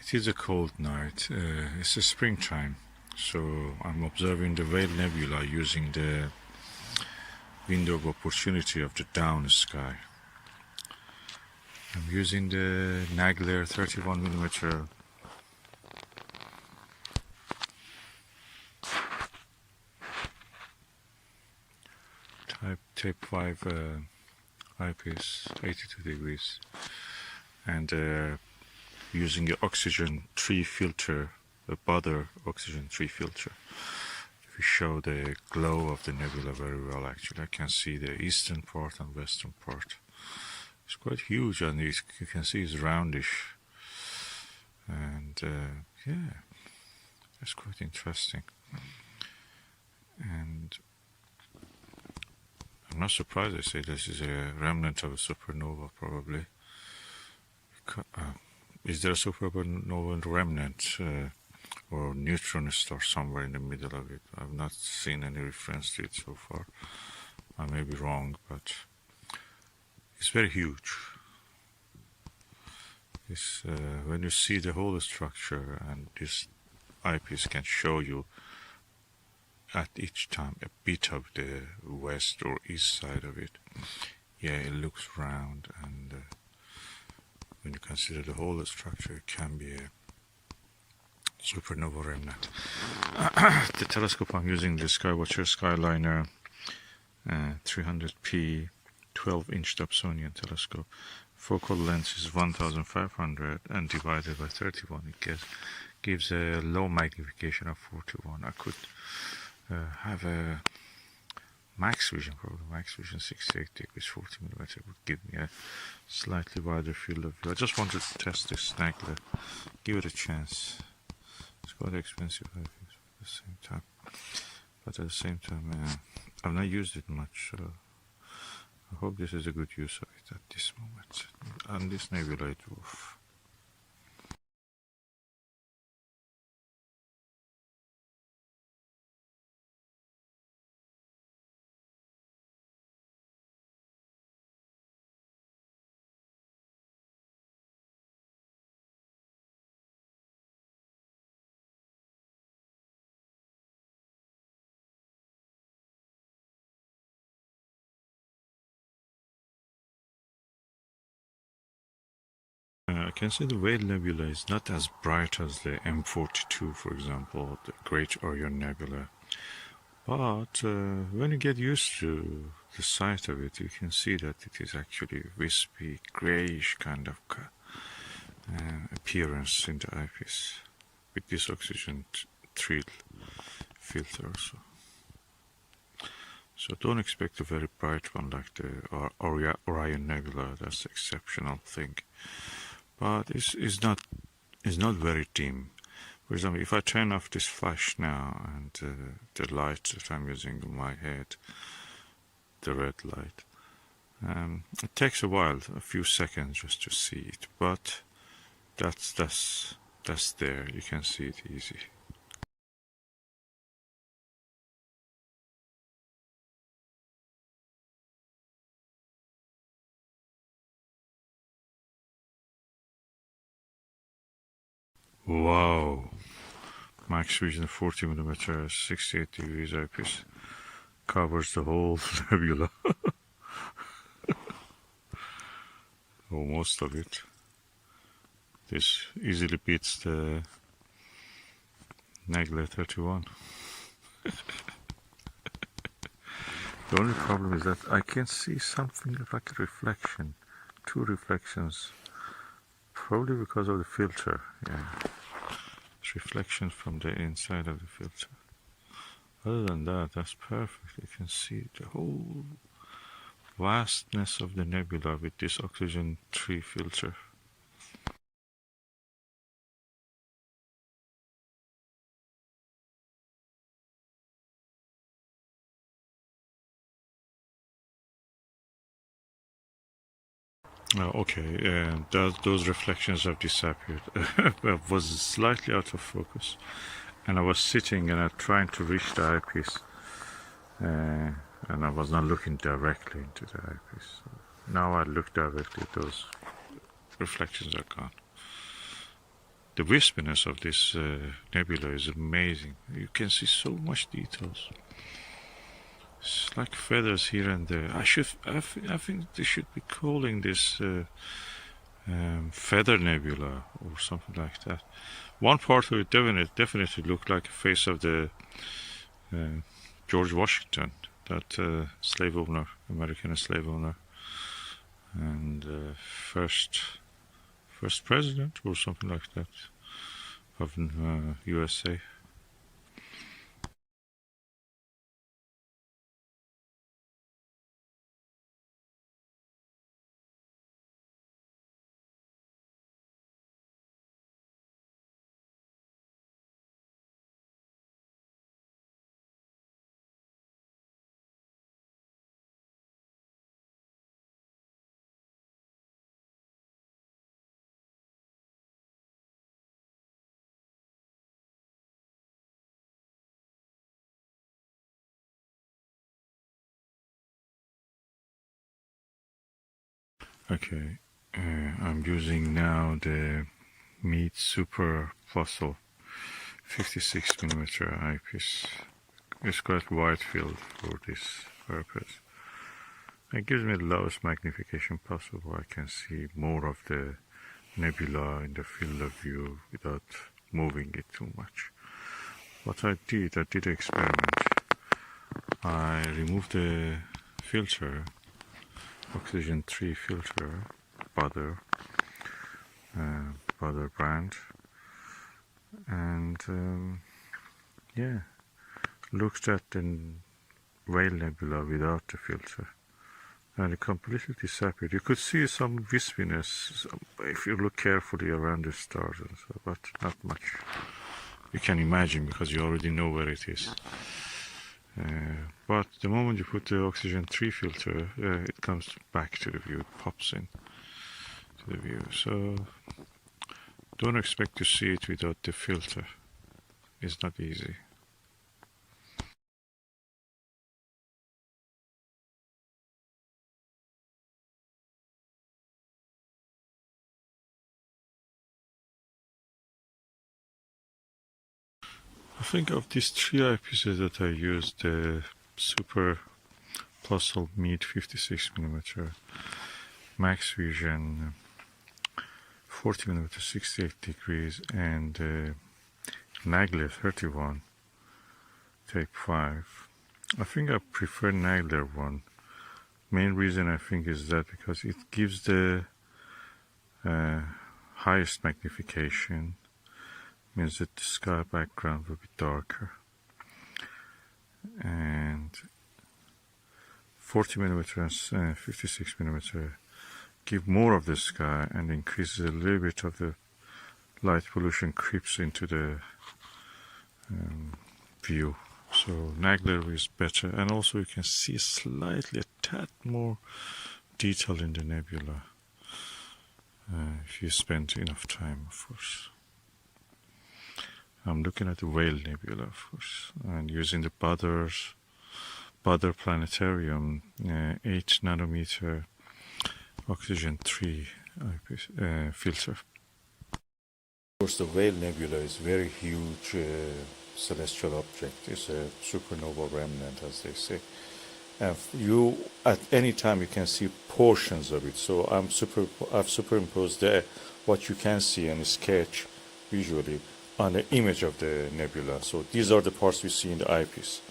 It is a cold night. It's a springtime, so I'm observing the Veil Nebula using the window of opportunity of the down sky. I'm using the Nagler 31mm Type 5 eyepiece, 82 degrees, and using the oxygen 3 filter, the Baader oxygen 3 filter. If you show the glow of the nebula very well, actually I can see the eastern part and western part. It's quite huge, and you can see it's roundish, and yeah, it's quite interesting. And I'm not surprised I say this is a remnant of a supernova, probably. Is there a supernova remnant or neutron star somewhere in the middle of it? I've not seen any reference to it so far. I may be wrong, but it's very huge. It's, when you see the whole structure, and this eyepiece can show you at each time a bit of the west or east side of it. Yeah, it looks round, and when you consider the whole structure, it can be a supernova remnant. The telescope I'm using, the Skywatcher Skyliner 300p 12-inch Dobsonian telescope. Focal length is 1500 and divided by 31. It gives a low magnification of 4:1. I could have a Maxvision, probably Maxvision 68 degrees 40mm would give me a slightly wider field of view. I just wanted to test this Nagler, give it a chance. It's quite expensive at the same time, but at the same time I've not used it much, so I hope this is a good use of it at this moment. And this Nebula dwarf. I can say the Veil Nebula is not as bright as the M42, for example, the Great Orion Nebula. But when you get used to the sight of it, you can see that it is actually wispy, grayish kind of appearance in the eyepiece with this oxygen 3 filter. So don't expect a very bright one like the Orion Nebula. That's the exceptional thing. But it's not very dim. For example, if I turn off this flash now, and the light that I'm using in my head, the red light, it takes a while, a few seconds just to see it, but that's there. You can see it easy. Wow, Maxvision 40mm 68 degrees eyepiece covers the whole nebula. Or most of it. This easily beats the Nagler 31. The only problem is that I can see something like a reflection, 2 reflections, probably because of the filter. Yeah, it's reflection from the inside of the filter. Other than that, that's perfect. You can see the whole vastness of the nebula with this oxygen 3 filter. Okay, those reflections have disappeared. I was slightly out of focus, and I was sitting and I'm trying to reach the eyepiece, and I was not looking directly into the eyepiece. So now I look directly, those reflections are gone. the wispiness of this nebula is amazing. You can see so much details. It's like feathers here and there. I think they should be calling this feather nebula or something like that. One part of it definitely looked like a face of the George Washington, that slave owner, American slave owner, and first president or something like that of USA. Okay, I'm using now the Meade Super Plossl 56mm eyepiece. It's quite wide field for this purpose. It gives me the lowest magnification possible. I can see more of the nebula in the field of view without moving it too much. What I did an experiment. I removed the filter, oxygen 3 filter, Baader brand, and yeah, looked at the whale nebula without the filter, and it completely disappeared. You could see some wispiness if you look carefully around the stars and so, but not much. You can imagine because you already know where it is. But the moment you put the oxygen 3 filter, it comes back to the view, it pops in to the view. So don't expect to see it without the filter. It's not easy. I think of these 3 eyepieces that I used, the Super Plossl Meade 56mm, Maxvision 40mm 68 degrees, and Nagler 31 take 5. I think I prefer Nagler one. Main reason I think is that because it gives the highest magnification, means that the sky background will be darker, and 40mm and 56mm give more of the sky and increases a little bit of the light pollution creeps into the view. So Nagler is better, and also you can see slightly a tad more detail in the nebula if you spend enough time, of course. I'm looking at the whale nebula, of course, and using the Baader Planetarium 8 nanometer oxygen 3 filter. Of course, the whale nebula is very huge celestial object. It's a supernova remnant, as they say. And you, at any time, you can see portions of it. So I've superimposed there what you can see in a sketch visually on the image of the nebula. So these are the parts we see in the eyepiece.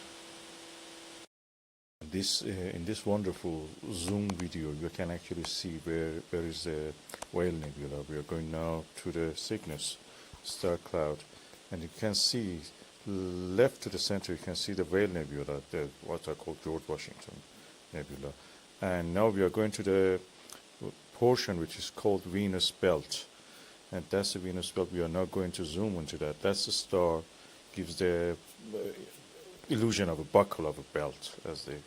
In this wonderful zoom video, you can actually see where is the whale nebula. We are going now to the Cygnus star cloud, and you can see left to the center. You can see the whale nebula, what I call George Washington nebula, and now we are going to the portion which is called Venus belt, and that's the Venus belt. We are now going to zoom into that. That's the star, gives the illusion of a buckle of a belt, as they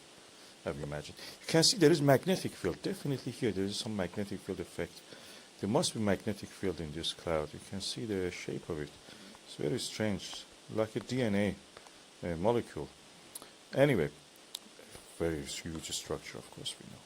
have imagined. You can see there is magnetic field. Definitely here there is some magnetic field effect. There must be magnetic field in this cloud. You can see the shape of it. It's very strange, like a DNA molecule. Anyway, very huge structure, of course, we know.